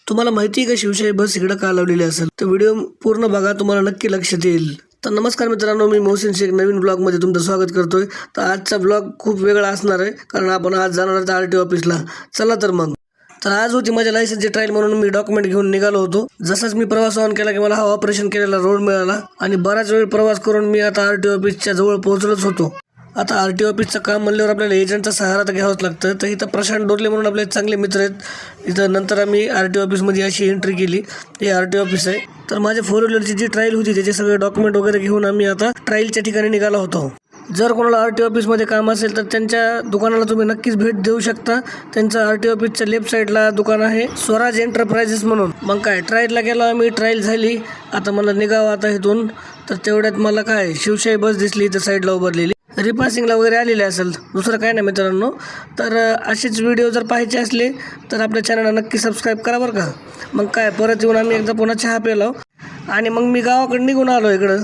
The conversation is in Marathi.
तुम्हाला माहिती आहे का शिवशाही बस इकडं का लावलेली असेल? तर व्हिडिओ पूर्ण बघा, तुम्हाला नक्की लक्षात येईल. तर नमस्कार मित्रांनो, मी मोहसिन शेख नवीन ब्लॉगमध्ये तुमचं स्वागत करतोय. तर आजचा ब्लॉग खूप वेगळा असणार आहे, कारण आपण आज जाणार आहोत RTO ऑफिसला. चला तर मग. तर आज होती माझ्या लायसन्सची ट्रायल म्हणून मी डॉक्युमेंट घेऊन निघालो होतो. जसंच मी प्रवास ऑन केला की मला हा ऑपरेशन केलेला रोड मिळाला आणि बराच वेळ प्रवास करून मी आता RTO ऑफिसच्या जवळ पोहोचलोच होतो. आता RTO ऑफिसचं काम म्हणल्यावर आपल्याला एजंटचा सहारा तर घ्यावाच लागतं. तर इथं प्रशांत डोरले म्हणून आपले चांगले मित्र आहेत. इथं नंतर आम्ही RTO ऑफिसमध्ये अशी एंट्री केली. हे RTO ऑफिस आहे. तर माझ्या 4 व्हीलरची जी ट्रायल होती त्याचे सगळे डॉक्युमेंट वगैरे घेऊन आम्ही आता ट्रायलच्या ठिकाणी निघालो होतो. जर कोणाला RTO ऑफिसमध्ये काम असेल तर त्यांच्या दुकानाला तुम्ही नक्कीच भेट देऊ शकता. त्यांचं RTO ऑफिसच्या लेफ्ट साईडला दुकान आहे, स्वराज एंटरप्राइजेस म्हणून. मग काय ट्रायलला गेलो आम्ही, ट्रायल झाली. आता मला निघावं आता इथून. तर तेवढ्यात मला काय शिवशाही बस दिसली इथं साईडला उभारलेली. रिपासिंगला वगैरे आलेले असेल, दुसरं काय नाही मित्रांनो. तर असेच व्हिडिओ जर पाहायचे असले तर आपल्या चॅनलला नक्की सबस्क्राईब करा बरं का. मग काय परत येऊन आम्ही एकदा पुन्हा चहा प्यायला आणि मग मी गावाकडे निघून आलो इकडं.